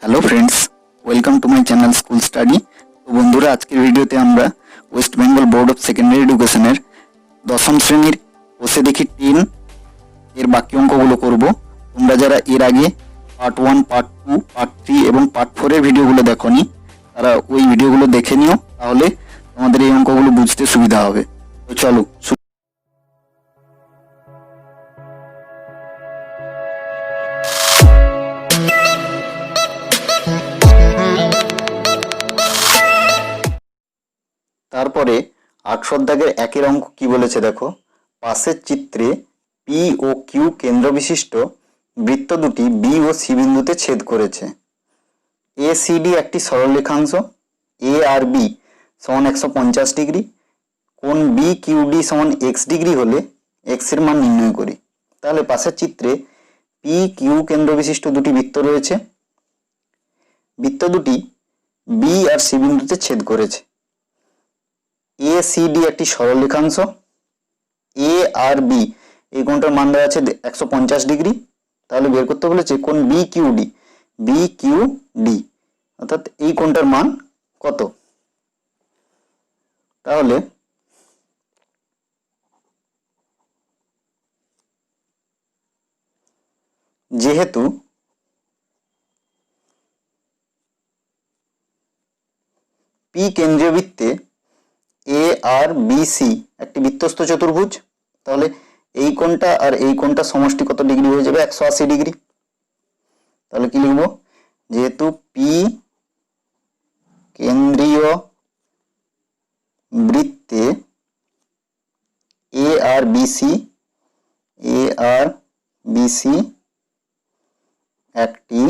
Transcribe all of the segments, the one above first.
Hello friends, welcome to my channel school study. তো বন্ধুরা, আজকের ভিডিওতে আমরা West Bengal board of secondary এডুকেশনের দশম শ্রেণীর বসে দেখি 10 এর বাকি অঙ্কগুলো করব। তোমরা যারা এর আগে পার্ট 1, পার্ট 2, পার্ট 3 এবং পার্ট 4 এর ভিডিওগুলো দেখোনি, তারা ওই ভিডিওগুলো দেখে নিও, তাহলে তোমাদের এই অঙ্কগুলো বুঝতে সুবিধা হবে। তো চলো তারপরে 8 দাগের একের অঙ্ক কি বলেছে দেখো। পাশের চিত্রে পি ও কিউ কেন্দ্র বিশিষ্ট বৃত্ত দুটি বি ও সি বিন্দুতে ছেদ করেছে। এ সি ডি একটি সরলরেখাংশ, এ আর বি সমান 150 ডিগ্রি, কোণ বি কিউ ডি সমান এক্স ডিগ্রি হলে এক্স এর মান নির্ণয় করি। তাহলে পাশের চিত্রে পি কিউ কেন্দ্র বিশিষ্ট দুটি বৃত্ত রয়েছে। বৃত্ত দুটি বি আর সি বিন্দুতে ছেদ করেছে। এ সি ডি একটি সরলরেখাংশ, এ আর বি এই কোণটার মান দেওয়া আছে 150 ডিগ্রি। তাহলে বের করতে বলেছে কোণ B Q D, B Q D অর্থাৎ এই কোণটার মান কত। তাহলে যেহেতু পি কেন্দ্রীয় বৃত্তে এ আর বি সি একটি বৃত্তস্থ চতুর্ভুজ, তাহলে এই কোণটা আর এই কোণটা সমষ্টি কত ডিগ্রি হয়ে যাবে? 180 ডিগ্রি। তাহলে কি লিখবো? যেহেতু পি কেন্দ্রীয় বৃত্তে এ আর বি সি একটি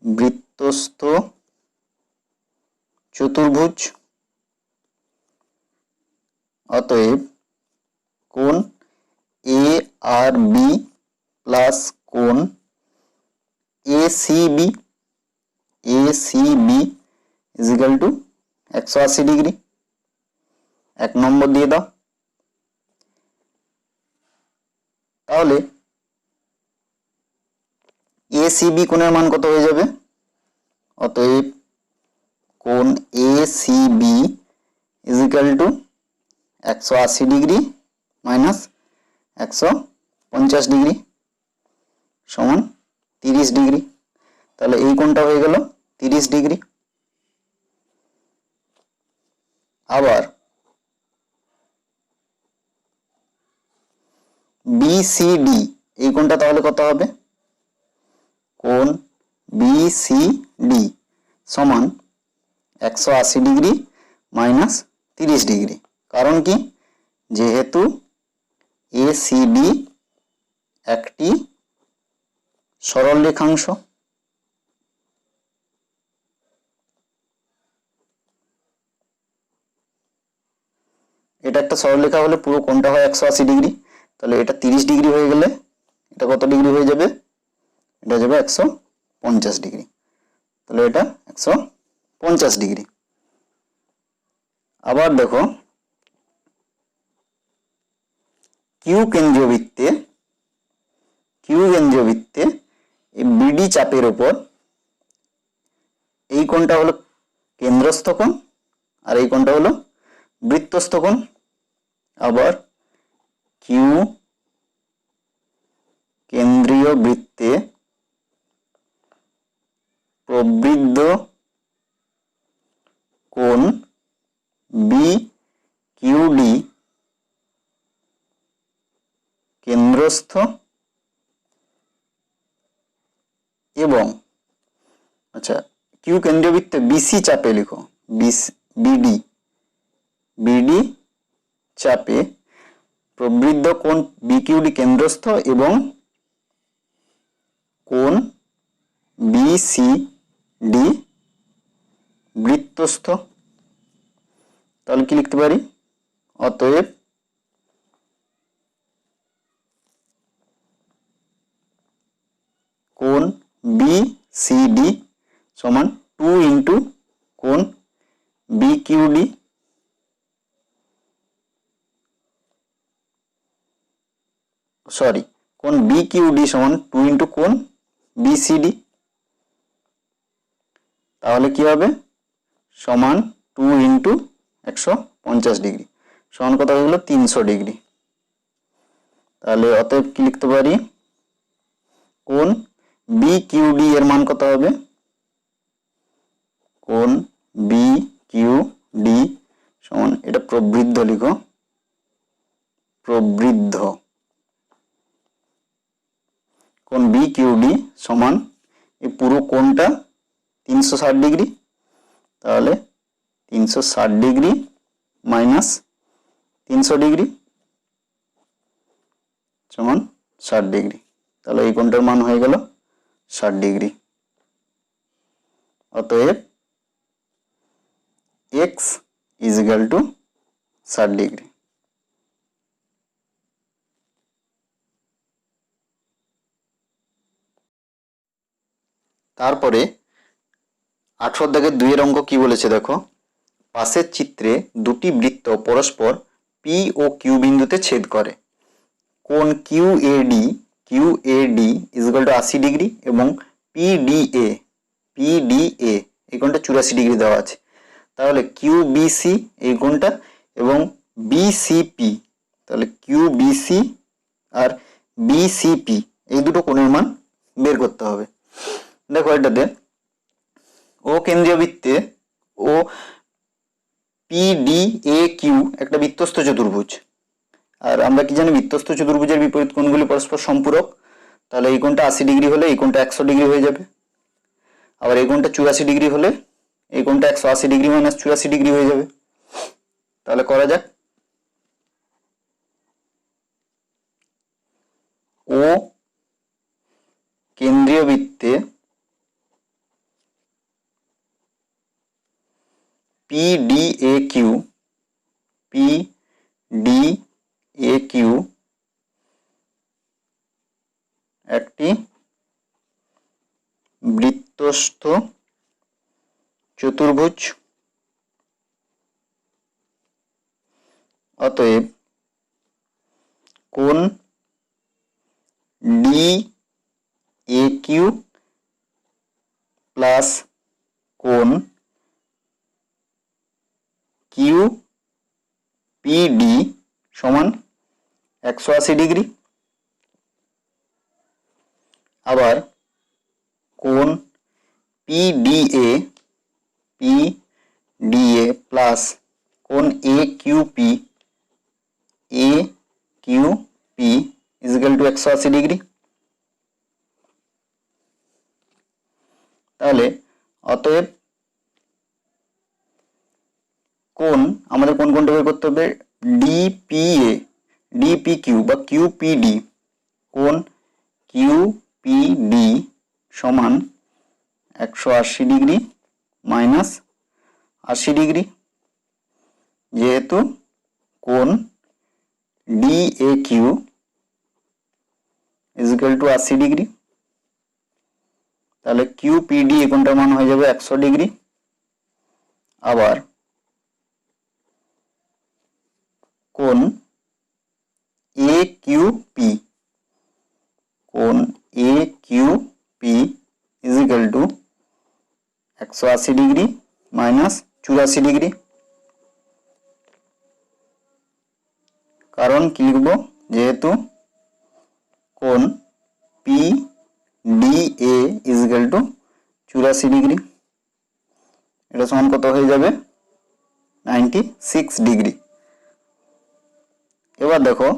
বৃত্তস্থ চতুর্ভুজ, অতএব কোণ এ আর বি প্লাস কোণ A C B is equal to 180 degree. 1 number দিয়ে দাও। তাহলে এ সি বি কোণের মান কত হয়ে যাবে? অতএব কোণ A C B is equal to 180 degree minus 150 degree সমান 30 ডিগ্রি। তাহলে এই কোণটা হয়ে গেল 30 ডিগ্রি। আবার বিসিডি এই কোণটা তাহলে কত হবে? কোণ বিসিডি সমান 180 ডিগ্রি মাইনাস 30 ডিগ্রি। কারণ কি? যেহেতু এসিডি একটি সরল রেখাংশ। এটা একটা সরলরেখা হলে পুরো কোণটা হয় 180 ডিগ্রি। তাহলে এটা 30 ডিগ্রি হয়ে গেলে এটা কত ডিগ্রি হয়ে যাবে? এটা যাবে 150 ডিগ্রি। তাহলে এটা 150 ডিগ্রি। আবার দেখো কিউ কেন্দ্রীয় বৃত্তে এই বিডি চাপের উপর এই কোণটা হলো কেন্দ্রস্থ কোণ আর এই কোণটা হলো বৃত্তস্থ কোণ। আবার কিউ কেন্দ্রীয় বৃত্তে প্রবৃদ্ধ কোণ বি কিউ ডি কেন্দ্রস্থ এবং আচ্ছা কিউ কেন্দ্রীয় বৃত্তে বিসি চাপে লিখো, বিডি চাপে প্রবৃদ্ধ কোণ বিকিউডি কেন্দ্রস্থ এবং কোণ বিসিডি বৃত্তস্থ। তাহলে কি লিখতে পারি? অতএব কোণ বিসিডি সমান 2 ইন্টু কোণ বিকিউডি কোণ বিকিউডি সমান 2 ইন্টু কোণ BCD, তাহলে কি হবে সমান 2 ইন্টু 150 ডিগ্রি সমান কত হয়ে গেল 300 ডিগ্রি। তাহলে অতএব কি লিখতে পারি, কোণ BQD এর মান কত হবে, কোণ BQD সমান, এটা প্রবৃদ্ধ লিখো, প্রবৃদ্ধ কোণ BQD সমান এই পুরো কোণটা 360 ডিগ্রি, তাহলে 360 ডিগ্রি মাইনাস 300 ডিগ্রি সমান 60 ডিগ্রি। তাহলে এই কোণটার মান হয়ে গেল 60 ডিগ্রি। অতএব x is equal to 60 degree. তারপরে 18 দাগের 2 এর অঙ্ক কি বলেছে দেখো, পাশের চিত্রে দুটি বৃত্ত পরস্পর P ও Q বিন্দুতে ছেদ করে। কোণ QAD is equal to 80 degree এবং PDA এই কোণটা 84 ডিগ্রি দেওয়া আছে। তাহলে QBC এই কোণটা এবং BCP, তাহলে QBC আর BCP এই দুটো কোণের মান বের করতে হবে। দেখো এটাতে ও কেন্দ্রীয় বৃত্তে ও PDAQ একটা বৃত্তস্থ চতুর্ভুজ, আর আমরা কি জানি বৃত্তস্থ চতুর্ভুজের বিপরীত কোণগুলি পরস্পর সম্পূরক। তাহলে এই কোণটা 80 ডিগ্রি হলে এই কোণটা 100 ডিগ্রি হয়ে যাবে, আবার এই কোণটা 84 ডিগ্রি হলে এই কোণটা 180 ডিগ্রি মাইনাস 84 ডিগ্রি হয়ে যাবে। তাহলে করা যাক, ও কেন্দ্রীয় বৃত্তে PDAQ একটি বৃত্তস্থ চতুর্ভুজ। অতএব কোণ DAQ প্লাস কোণ QPD সমান 180 ডিগ্রি। আবার কোণ PDA প্লাস কোণ AQP is equal to 180 degree. তাহলে অতএব কোণ আমাদের কোন কোণটা বের করতে হবে, DPQ বা QPD, কোণ QPD সমান 180 ডিগ্রি মাইনাস 80 ডিগ্রি, যেহেতু কোণ DAQ is equal to 80 degree. তাহলে QPD এই কোণটার মান হয়ে যাবে 100 ডিগ্রি। আবার কোণ AQP is equal to 180 degree minus 84 degree. কারণ কি লিখব, যেহেতু কোণ PDA is equal to 84 degree, এটা সমান কত হয়ে যাবে 96 ডিগ্রি। এবার দেখো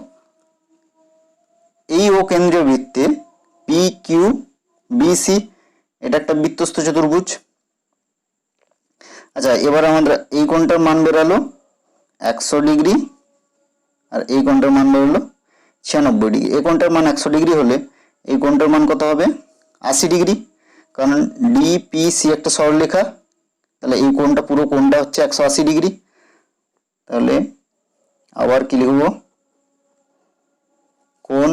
এই ও কেন্দ্রীয় বৃত্তে PQBC এটা একটা বৃত্তস্থ চতুর্ভুজ। আচ্ছা, এবার আমাদের এই কোণটার মান বেরালো 100 ডিগ্রি আর এই কোণটার মান বেরোলো 96 ডিগ্রি। এই কোণটার মান 100 ডিগ্রি হলে এই কোণটার মান কত হবে 80 ডিগ্রি, কারণ DPC একটা সরলরেখা। তাহলে এই কোণটা পুরো কোণটা হচ্ছে 180 ডিগ্রি। তাহলে আবার কি লিখব, কোণ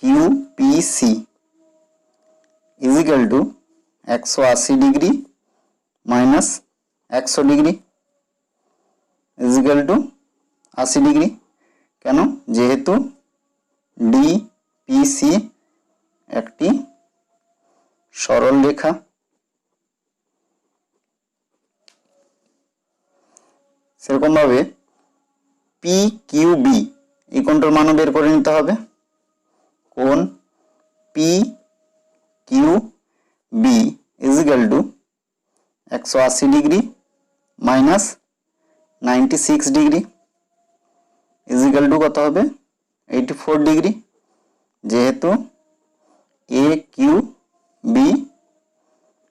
QPC is equal to 180 degree minus 100 degree is equal to 80 degree. কেন, যেহেতু DP পিসি একটি সরল রেখা। সেরকম ভাবে পি কিউ বি এই কোণটার মানও বের করে নিতে হবে। কোণ P Q B is equal to 180 degree minus 96 degree is equal to কত হবে 84 ডিগ্রি। যেহেতু এ কিউ বি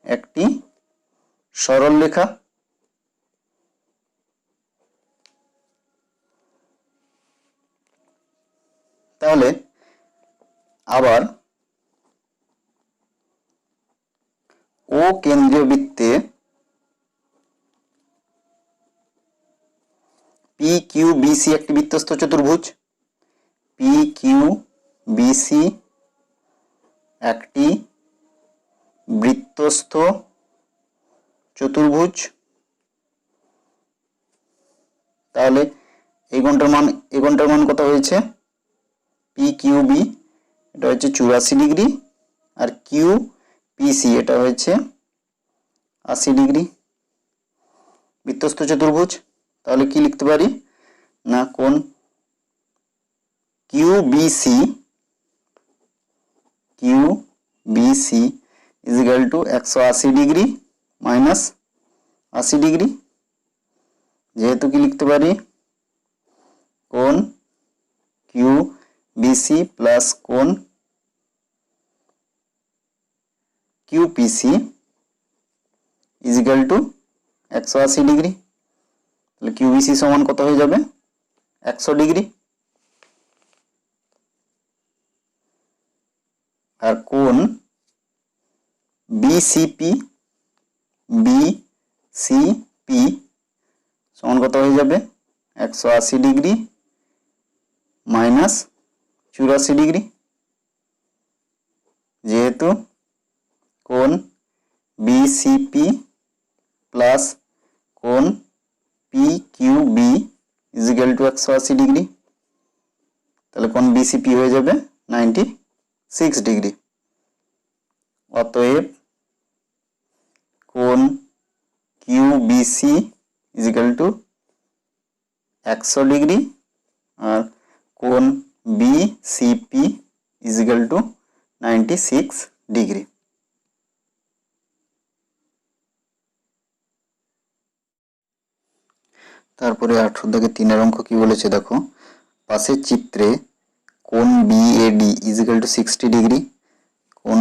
একটি সরল রেখা, তাহলে আবার ও কেন্দ্রীয় বৃত্তে পি কিউ বিসি একটি বৃত্তস্থ চতুর্ভুজ। পি কিউ বিসি একটি বৃত্তস্থ চতুর্ভুজ। তাহলে এই কোণটার মান কত হয়েছে পি কিউ বি এটা হচ্ছে 84 ডিগ্রি আর কিউ পিসি এটা হয়েছে 80 ডিগ্রি, বৃত্তস্থ চতুর্ভুজ। তাহলে কি লিখতে পারি না কোণ Q BC is equal to 180 degree minus 80 degree. যেহেতু কি লিখতে পারি কোণ কিউ বিসি প্লাস কোণ Q PC is equal to 180 degree. তাহলে কিউ বিসি সমান কত হয়ে যাবে 100 ডিগ্রি। আর কোণ বিসিপি সমান কত হয়ে যাবে 180 ডিগ্রি মাইনাস 84 ডিগ্রি। যেহেতু কোণ বিসিপি প্লাস কোণ P Q B is equal to 180 degree, তাহলে কোণ বিসিপি হয়ে যাবে 96 ডিগ্রি। অতএব কোণ Q BC is equal two 100 degree আর কোণ BCP is equal two 96 degree. তারপরে 18 দাগে 3 অঙ্ক কি বলেছে দেখো, পাশের চিত্রে কোণ BAD is equal two 60 degree. কোণ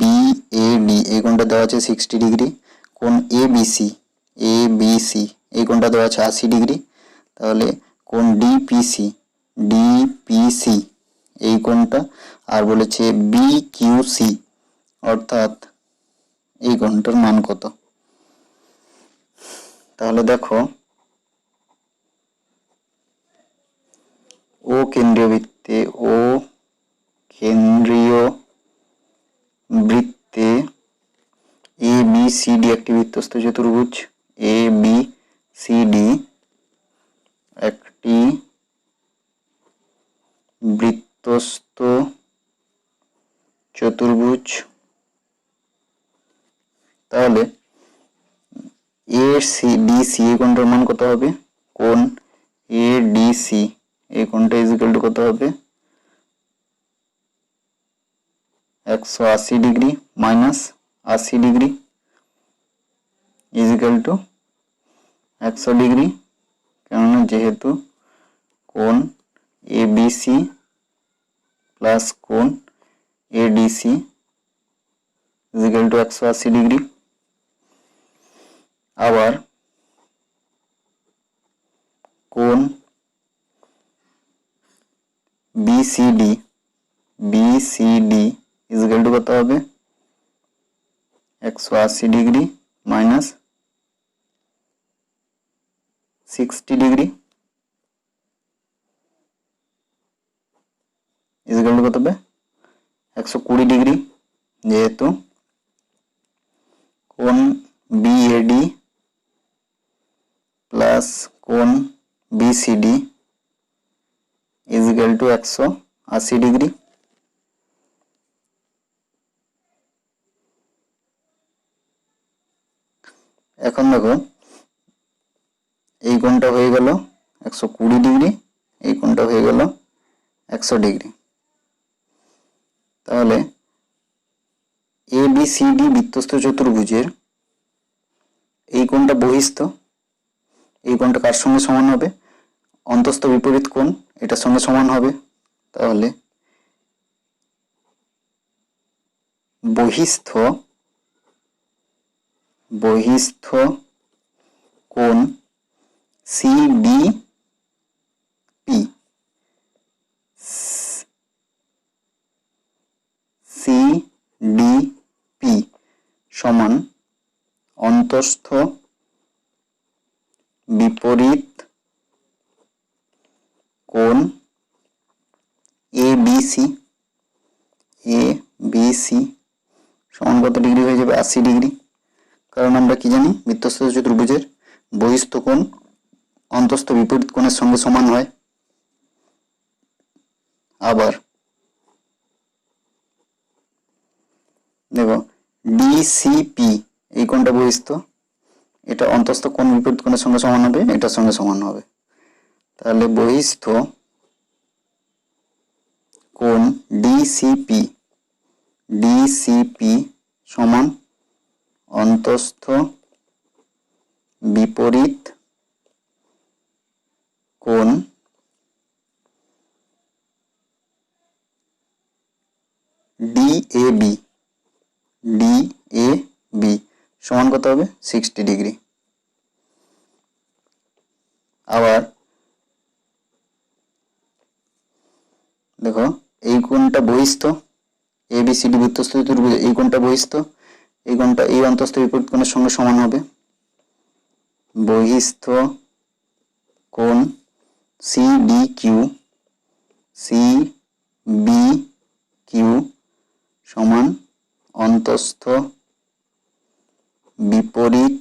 বিএডি এই কোণটা দেওয়া আছে 60 ডিগ্রি। কোণ এবিসি এই কোণটা দেওয়া আছে 80 ডিগ্রি। তাহলে কোণ ডিপিসি এই কোণটা, আর বলেছে বিকিউসি অর্থাৎ এই কোণটার মান কত। তাহলে দেখো ও কেন্দ্রীয় বৃত্তে এ বি সি ডি একটি বৃত্তস্থ চতুর্ভুজ। এ বি সি ডি একটি বৃত্তস্থ চতুর্ভুজ। তাহলে এ সি ডিসি এই কোণটার মান কত হবে, কোণ এ ডিসি এই কোণটা ইজ ইকুয়াল টু কত হবে 180 degree minus 80 degree is equal two 100 degree. কেননা যেহেতু কোণ এবিসি প্লাস কোণ ADC is equal to 180 degree. আবার কোণ বিসিডি ইজ ইকুয়াল টু কত হবে 180 degree minus 60 degree is equal to কত হবে 120 ডিগ্রি। যেহেতু কোণ বিএডি প্লাস কোণ BCD is equal to 180 degree. এখন দেখো এই কোণটা হয়ে গেল 120 ডিগ্রি, এই কোণটা হয়ে গেল 100 ডিগ্রি। তাহলে ABCD বৃত্তস্থ চতুর্ভুজের এই কোণটা বহিস্থ, এই কোণটা কার সঙ্গে সমান হবে? অন্তস্থ বিপরীত কোণ এটার সঙ্গে সমান হবে। তাহলে বহিস্থ কোণ CDP সমান অন্তস্থ বিপরীত কোণ ABC সমান কত ডিগ্রি হয়ে যাবে? 80 ডিগ্রি। কারণ আমরা কি জানি, বৃত্তস্থ চতুর্ভুজের বহিস্থ কোণ অন্তস্থ বিপরীত কোণের সঙ্গে সমান হয়। আবার দেখো DCP এই কোণটা বহিস্থ, এটা অন্তস্থ কোণ বিপরীত কোণের সঙ্গে সমান হবে, এটার সঙ্গে সমান হবে। তাহলে বহিস্থ কোণ DCP সমান অন্তস্থ বিপরীত কোণ DAB সমান কত হবে? 60 ডিগ্রি। আবার দেখো এই কোণটা বহিস্থ, ABCD বৃত্তস্থ চতুর্ভুজ এই কোণটা বহিস্থ, এই কোণটা এই অন্তস্থ বিপরীত কোণের সঙ্গে সমান হবে। বহিস্থ কোণ CBQ সমান অন্তস্থ বিপরীত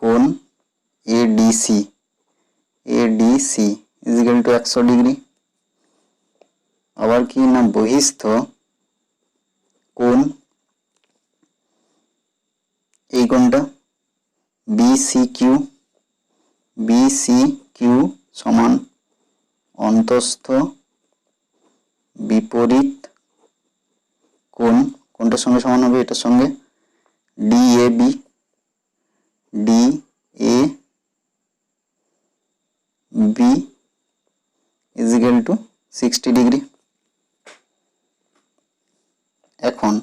কোণ ADC ইজিক্যাল টু 100 ডিগ্রি। আবার কি না, বহিস্থ কোণ এই কোণটা BCQ সমান অন্তস্থ বিপরীত কোণ, কোনটার সঙ্গে সমান হবে? এটার সঙ্গে DAB ইজিক্যাল টু 60 ডিগ্রি। এখন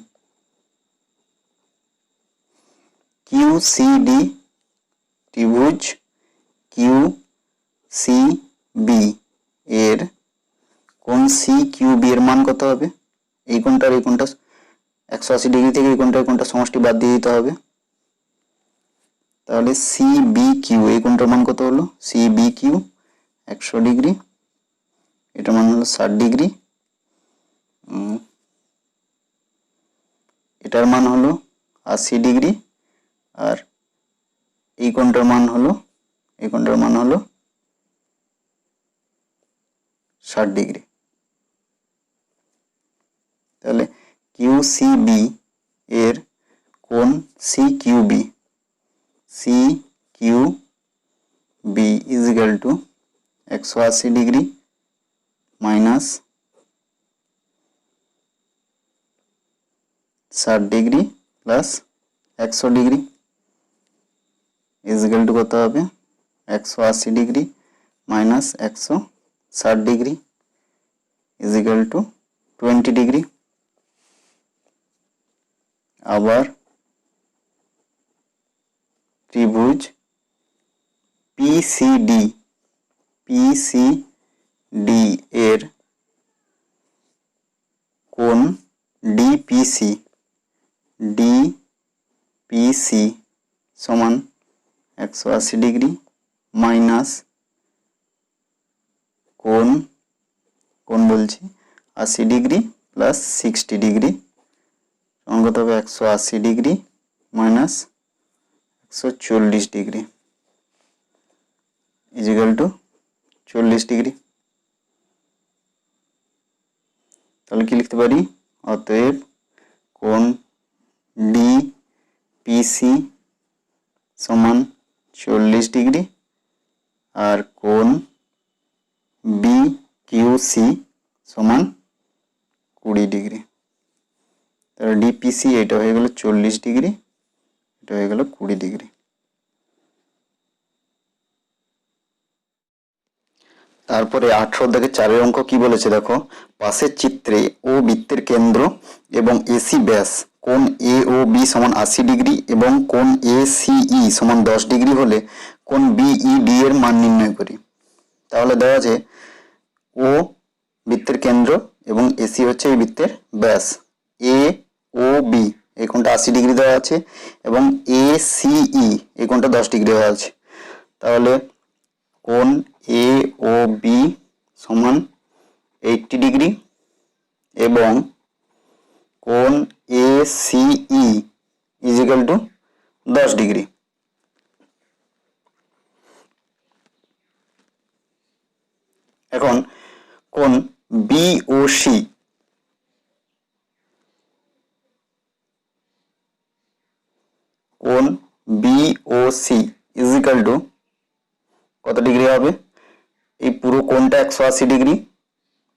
QCD ত্রিভুজ QCB এর কোণ CQB এর মান কত হবে? এই কোণটা আর এই কোণটা 180 ডিগ্রি থেকে এই কোণটা সমষ্টি বাদ দিয়ে দিতে হবে। তাহলে CBQ এই কোণটার মান কত হলো? CBQ 100 ডিগ্রি, এটার মান হলো 60 ডিগ্রি, এটার মান হলো 80 ডিগ্রি, আর এই কোণটার মান হলো 60 ডিগ্রি। তাহলে QCB এর কোণ CQB is equal to 180 degree minus 60 degree plus 100 degree is equal to কত হবে? 180 degree minus 160 degree is equal to 20 degree. আবার ত্রিভুজ PCD এর কোণ DPC সমান 180 ডিগ্রি মাইনাস কোণ বলছি 80 ডিগ্রি প্লাস 60 ডিগ্রি সমান কত হবে? 180 degree minus 140 degree is equal to 40 degree. তাহলে কি লিখতে পারি? অতএব কোণ পিসি সমান 40 ডিগ্রি আর কোণ বিকিউসি সমান 20 ডিগ্রি। তাহলে ডিপিসি এটা হয়ে গেল 40 ডিগ্রি, এটা হয়ে গেল 20 ডিগ্রি। তারপরে 18 দাগের 4 অঙ্ক কি বলেছে দেখো, পাশের চিত্রে ও বৃত্তের কেন্দ্র এবং এসি ব্যাস কোণ এ ও বি সমান 80 ডিগ্রি এবং কোণ এ সিই সমান 10 ডিগ্রি হলে কোণ বিইডি এর মান নির্ণয় করি। তাহলে দেওয়া আছে ও বৃত্তের কেন্দ্র এবং এসি হচ্ছে এই বৃত্তের ব্যাস, এ ও বি এই কোণটা 80 ডিগ্রি দেওয়া আছে এবং এ সিই এই কোণটা 10 ডিগ্রি দেওয়া আছে। তাহলে কোণ এ ও বি সমান 80 ডিগ্রি এবং কোণ এ সিই ইজিক্যাল টু 10 ডিগ্রি। এখন কোণ বিওসি কোণ বিওসি ইজিক্যাল টু কত ডিগ্রি হবে, এই পুরো কোণটা 180 ডিগ্রি,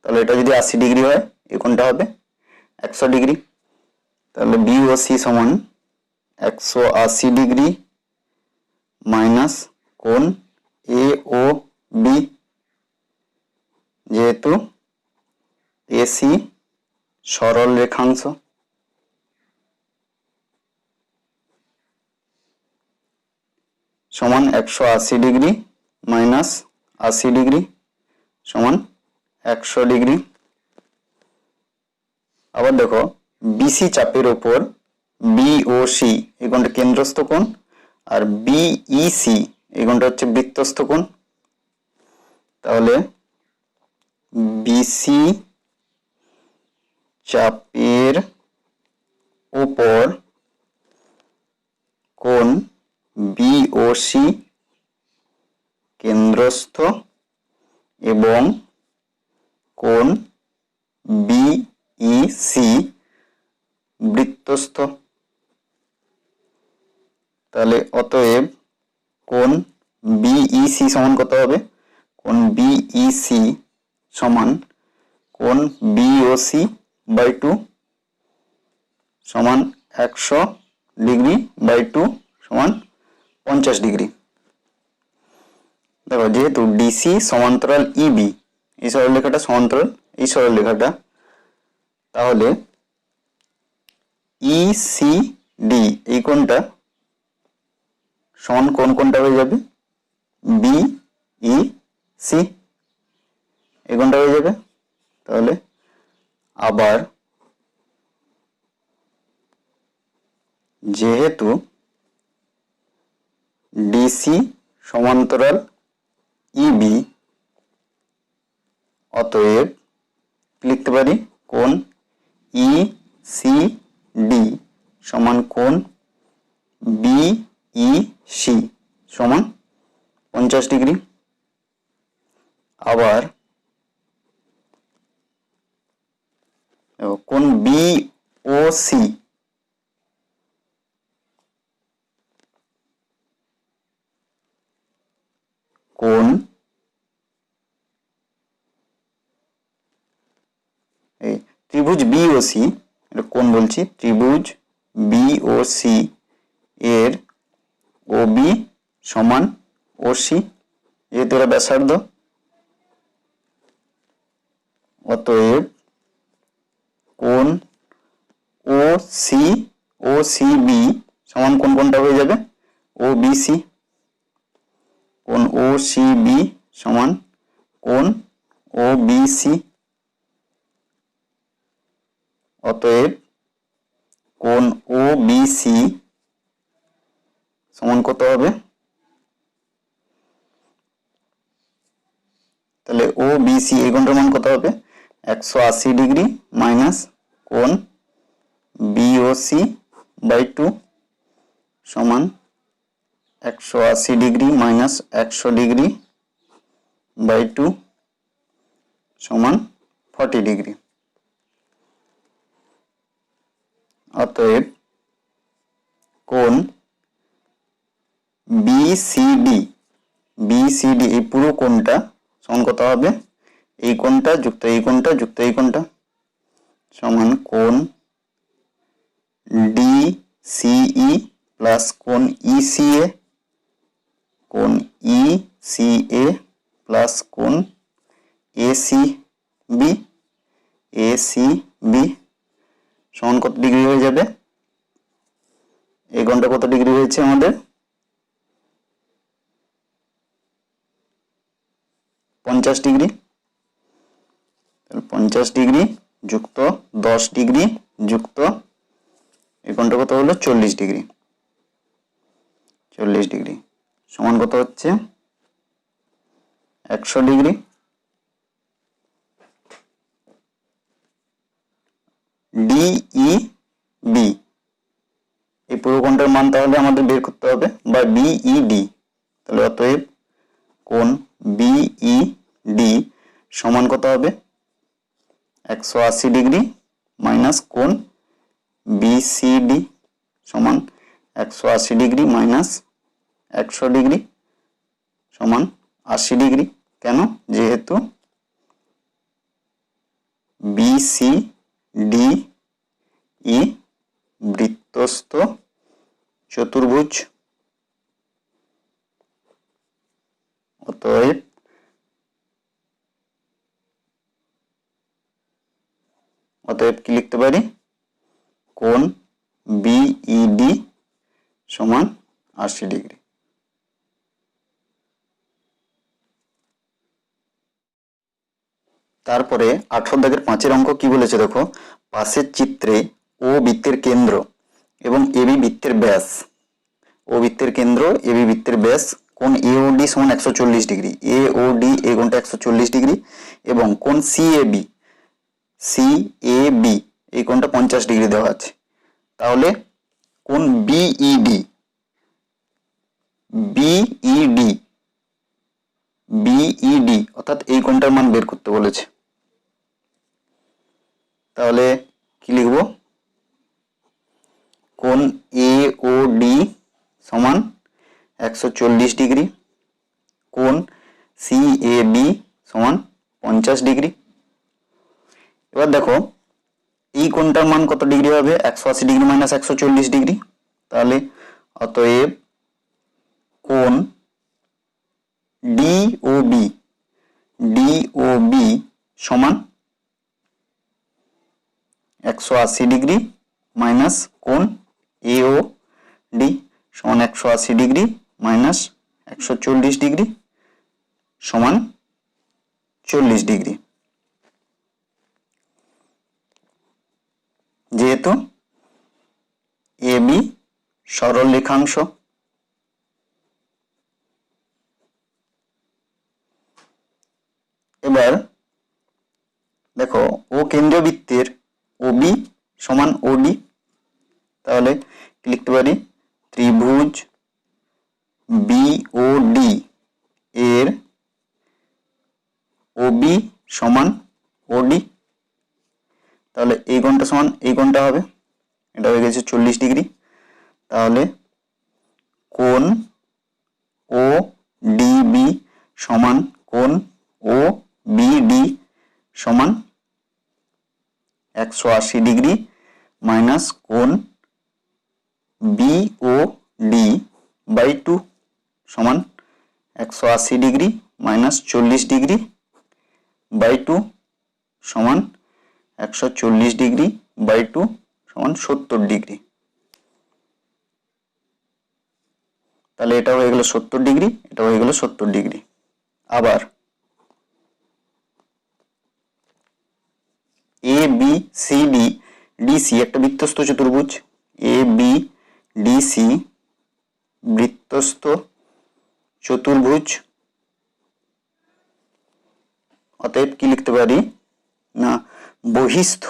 তাহলে এটা যদি 80 ডিগ্রি হয় এই কোণটা হবে 100 ডিগ্রি। তাহলে বিওসি সমান 180 ডিগ্রি মাইনাস কোণ এ ও বি, যেহেতু এসি সরল রেখাংশ, সমান 180 ডিগ্রি মাইনাস 80 ডিগ্রি সমান 100 ডিগ্রি। আবার দেখো বিসি চাপের ওপর বিওসি এই কোণটা কেন্দ্রস্থ কোণ আর বিইসি এই কোণটা হচ্ছে বৃত্তস্থ কোণ। তাহলে বিসি চাপের ওপর কোণ বিওসি কেন্দ্রস্থ এবং কোণ বিইসি বৃত্তস্থ। তাহলে অতএব কোণ বিইসি সমান কত হবে, কোণ বিইসি সমান কোণ বিওসি বাই 2 সমান 100 ডিগ্রি বাই 2 সমান 50 ডিগ্রি। দেখো যেহেতু ডিসি সমান্তরাল ইবি, এই সরলরেখাটা সমান্তরাল এই সরলরেখাটা, তাহলে ইসিডি এই কোণটা সমান কোণটা হয়ে যাবে বিইসি এই কোণটা হয়ে যাবে। তাহলে আবার যেহেতু ডিসি সমান্তরাল ইবি, অতএব লিখতে পারি কোণ ইসিডি সমান কোণ বিইসি সমান 50 ডিগ্রি। আবার কোণ বিওসি কোণ এই ত্রিভুজ বিওসি, এটা কোণ বলছি, ত্রিভুজ বিওসি এর ওবি সমান ওসি, যেহেতু এরা ব্যাসার্ধ, অতএব কোণ ওসিবি সমান কোনটা হয়ে যাবে ওবিসি, কোণ ওসিবি সমান কোণ ওবিসি। অতএব কোণ ওবিসি সমান কত হবে, তাহলে ওবিসি এই কোণটার মান কত হবে 180 ডিগ্রি মাইনাস কোণ বিওসি বাই 2 সমান 180 ডিগ্রি মাইনাস 100 ডিগ্রি বাই 2 সমান 40 ডিগ্রি। অতএব কোণ বিসিডি, বিসিডি এই পুরো কোণটা সমান কত হবে, এই কোণটা যুক্ত এই কোণটা যুক্ত এই কোণটা সমান কোণ ডিসিই প্লাস কোণ ইসিএ, কোণ ইসিএ প্লাস কোণ এসিবি, এসিবি সমান কত ডিগ্রি হয়ে যাবে, এই কোণটা কত ডিগ্রি হয়েছে আমাদের 50 ডিগ্রি, 50 ডিগ্রি যুক্ত 10 ডিগ্রি যুক্ত এই কোণটা কত হলো 40 ডিগ্রি, 40 ডিগ্রি সমান কত হচ্ছে 100 ডিগ্রি। ডিইবি এই পুরো কোণটার মান তাহলে আমাদের বের করতে হবে, বা বিইডি, তাহলে অতএব কোণ বিইডি সমান কত হবে 180 ডিগ্রি মাইনাস কোণ বিসিডি সমান 180 ডিগ্রি মাইনাস 100 ডিগ্রি সমান 80 ডিগ্রি। কেন? যেহেতু বিসিডি ই বৃত্তস্থ চতুর্ভুজ, অতএব কি লিখতে পারি, কোণ বিইডি সমান 80 ডিগ্রি। তারপরে 18 দাগের 5 অঙ্ক কি বলেছে দেখো, পাশের চিত্রে ও বৃত্তের কেন্দ্র এবং এবি বৃত্তের ব্যাস, ও বৃত্তের কেন্দ্র এবি বৃত্তের ব্যাস কোণ এওডি সমান 140 ডিগ্রি, এওডি এই কোণটা 140 ডিগ্রি এবং কোণ সিএবি, সিএবি এই কোণটা 50 ডিগ্রি দেওয়া আছে। তাহলে কোণ বিইডি, বিইডি বিইডি অর্থাৎ এই কোণটার মান বের করতে বলেছে। তাহলে কি লিখব, কোণ এওডি সমান 140 ডিগ্রি, কোণ সিএবি সমান 50 ডিগ্রি। এবার দেখো এই কোণটার মান কত ডিগ্রি হবে, 180 ডিগ্রি মাইনাস 140 ডিগ্রি, তাহলে অতএব কোণ ডিওবি, ডিওবি সমান 180 ডিগ্রি মাইনাস কোণ এওডি সমান 180 ডিগ্রি মাইনাস 140 ডিগ্রি সমান 40 ডিগ্রি। যেহেতু এবি সরল রেখাংশ, এবার দেখো ও কেন্দ্রীয় বৃত্তের ওবি সমান ওডি, তাহলে কি লিখতে পারি, ত্রিভুজ বিওডি এর ওবি সমান ওডি, তাহলে এই কোণটা সমান এই কোণটা হবে, এটা হয়ে গেছে 40 ডিগ্রি। তাহলে কোণ ও ডিবি সমান কোণ ও বিডি সমান 180 ডিগ্রি মাইনাস কোণ বিওডি বাই 2 সমান 180 ডিগ্রি মাইনাস 40 ডিগ্রি বাই 2 সমান 140 ডিগ্রি বাই 2 সমান 70 ডিগ্রি। তাহলে এটা হয়ে গেল 70 ডিগ্রি, এটা হয়ে গেল 70 ডিগ্রি। আবার A B C D DC একটা বৃত্তস্থ চতুর্ভুজ, এ বি ডিসি বৃত্তস্থ চতুর্ভুজ, অতএব কি লিখতে পারি না, বহিস্থ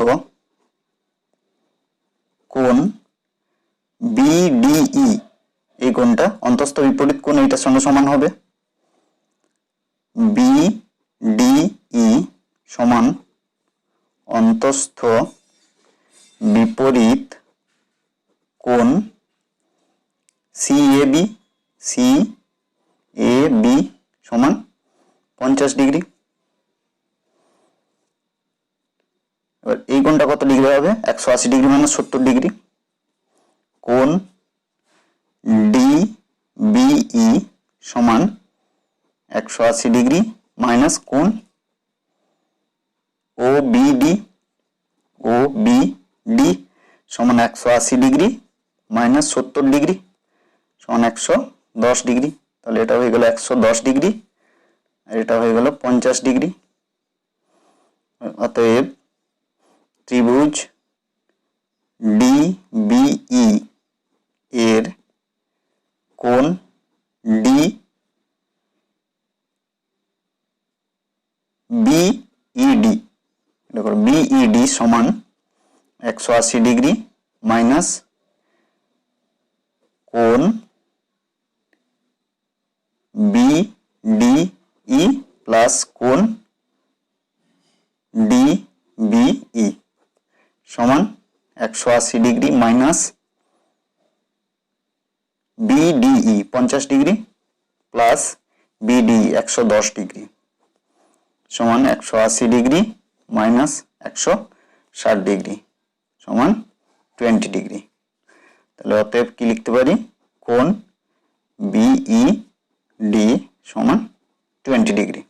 কোণ বিডিই এই কোণটা অন্তস্থ বিপরীত কোণ এইটার সঙ্গে সমান হবে, বিডিই সমান অন্তস্থ বিপরীত কোণ সি এ বি সমান 50 ডিগ্রি। এবার এই কোণটা কত ডিগ্রি হবে? 180 ডিগ্রি মানে 70 ডিগ্রি। কোণ ডিবিই সমান 180 ডিগ্রি মাইনাস কোণ ওবিডি সমান 180 ডিগ্রি মাইনাস 70 ডিগ্রি সমান 110 ডিগ্রি। তাহলে এটা হয়ে গেল 110 ডিগ্রি আর এটা হয়ে গেল 50 ডিগ্রি। অতএব ত্রিভুজ ডিবিই এর কোণ বিইডি সমান 180 ডিগ্রি মাইনাস কোণ বিডিই প্লাস কোণ ডিবিই সমান 180 degree minus বিডিই 50 degree plus বিডিই 110 degree সমান 180 ডিগ্রি মাইনাস 160 ডিগ্রি সমান 20 ডিগ্রি। তাহলে অতএব কি লিখতে পারি? কোণ বিইডি সমান 20 ডিগ্রি।